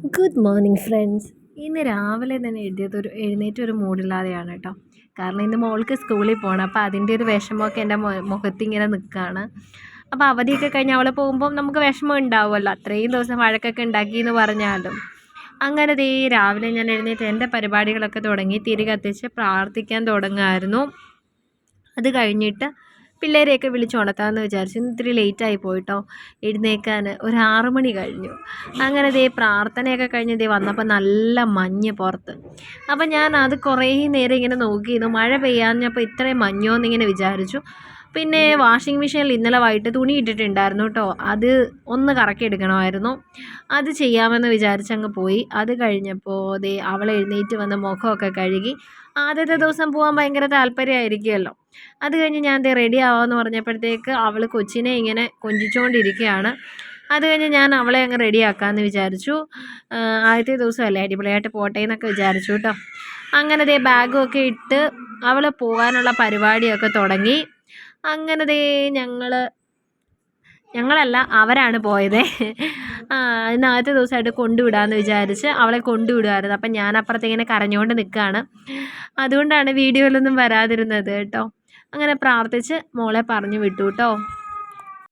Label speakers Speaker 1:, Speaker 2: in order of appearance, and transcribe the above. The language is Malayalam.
Speaker 1: Good morning friends. ഇന്ന് രാവിലെ തന്നെ എഴുന്നേറ്റൊരു മൂഡില്ലാതെയാണ് കേട്ടോ. കാരണം ഇന്ന് മോൾക്ക് സ്കൂളിൽ പോകണം. അപ്പോൾ അതിൻ്റെ ഒരു വിഷമമൊക്കെ എൻ്റെ മുഖത്തിങ്ങനെ നിൽക്കുകയാണ്. അപ്പോൾ അവധിയൊക്കെ കഴിഞ്ഞ് അവൾ പോകുമ്പോൾ നമുക്ക് വിഷമം ഉണ്ടാവുമല്ലോ, അത്രയും ദിവസം വഴക്കൊക്കെ ഉണ്ടാക്കി എന്ന് പറഞ്ഞാലും. അങ്ങനെ ദേ രാവിലെ ഞാൻ എഴുന്നേറ്റ് എൻ്റെ പരിപാടികളൊക്കെ തുടങ്ങി, തിരി കത്തിച്ച് പ്രാർത്ഥിക്കാൻ തുടങ്ങുമായിരുന്നു. അത് കഴിഞ്ഞിട്ട് പിള്ളേരെയൊക്കെ വിളിച്ചുണർത്താമെന്ന് വിചാരിച്ചു. ഇന്ന് ഇത്തിരി ലേറ്റായി പോയിട്ടോ എഴുന്നേൽക്കാൻ, ഒരു 6 മണി കഴിഞ്ഞു. അങ്ങനെ ദേ പ്രാർത്ഥനയൊക്കെ കഴിഞ്ഞ് ദേ വന്നപ്പോൾ നല്ല മഞ്ഞ് പുറത്ത്. അപ്പം ഞാൻ അത് കുറേ നേരം ഇങ്ങനെ നോക്കിയിരുന്നു. മഴ പെയ്യാഞ്ഞപ്പോൾ ഇത്രയും മഞ്ഞോ എന്നിങ്ങനെ വിചാരിച്ചു. പിന്നെ വാഷിംഗ് മെഷീനിൽ ഇന്നലെ വൈകിട്ട് തുണി ഇട്ടിട്ടുണ്ടായിരുന്നു കേട്ടോ, അത് ഒന്ന് കറക്കി എടുക്കണമായിരുന്നു. അത് ചെയ്യാമെന്ന് വിചാരിച്ചങ്ങ് പോയി. അത് കഴിഞ്ഞപ്പോൾ ദേ അവൾ എഴുന്നേറ്റ് വന്ന് മുഖമൊക്കെ കഴുകി. ആദ്യത്തെ ദിവസം പോകാൻ ഭയങ്കര താല്പര്യമായിരിക്കുമല്ലോ. അത് കഴിഞ്ഞ് ഞാൻ ദേ റെഡി ആവാമെന്ന് പറഞ്ഞപ്പോഴത്തേക്ക് അവൾ കൊച്ചിനെ ഇങ്ങനെ കൊഞ്ചിച്ചുകൊണ്ടിരിക്കുകയാണ്. അത് കഴിഞ്ഞ് ഞാൻ അവളെ അങ്ങ് റെഡിയാക്കാമെന്ന് വിചാരിച്ചു. ആദ്യത്തെ ദിവസമല്ലേ, അടിപൊളിയായിട്ട് പോട്ടെ എന്നൊക്കെ വിചാരിച്ചു കേട്ടോ. അങ്ങനെ ദേ ബാഗും ഒക്കെ ഇട്ട് അവൾ പോകാനുള്ള പരിപാടിയൊക്കെ തുടങ്ങി. അങ്ങനെ ദേ ഞങ്ങളല്ല, അവരാണ് പോയത്. ഇന്ന് ആദ്യത്തെ ദിവസമായിട്ട് കൊണ്ടുവിടാമെന്ന് വിചാരിച്ച് അവളെ കൊണ്ടുവിടുമായിരുന്നു. അപ്പം ഞാൻ അപ്പുറത്തിങ്ങനെ കരഞ്ഞുകൊണ്ട് നിൽക്കുകയാണ്. അതുകൊണ്ടാണ് വീഡിയോയിലൊന്നും വരാതിരുന്നത് കേട്ടോ. അങ്ങനെ പ്രാർത്ഥിച്ച് മോളെ പറഞ്ഞു വിട്ടു കേട്ടോ.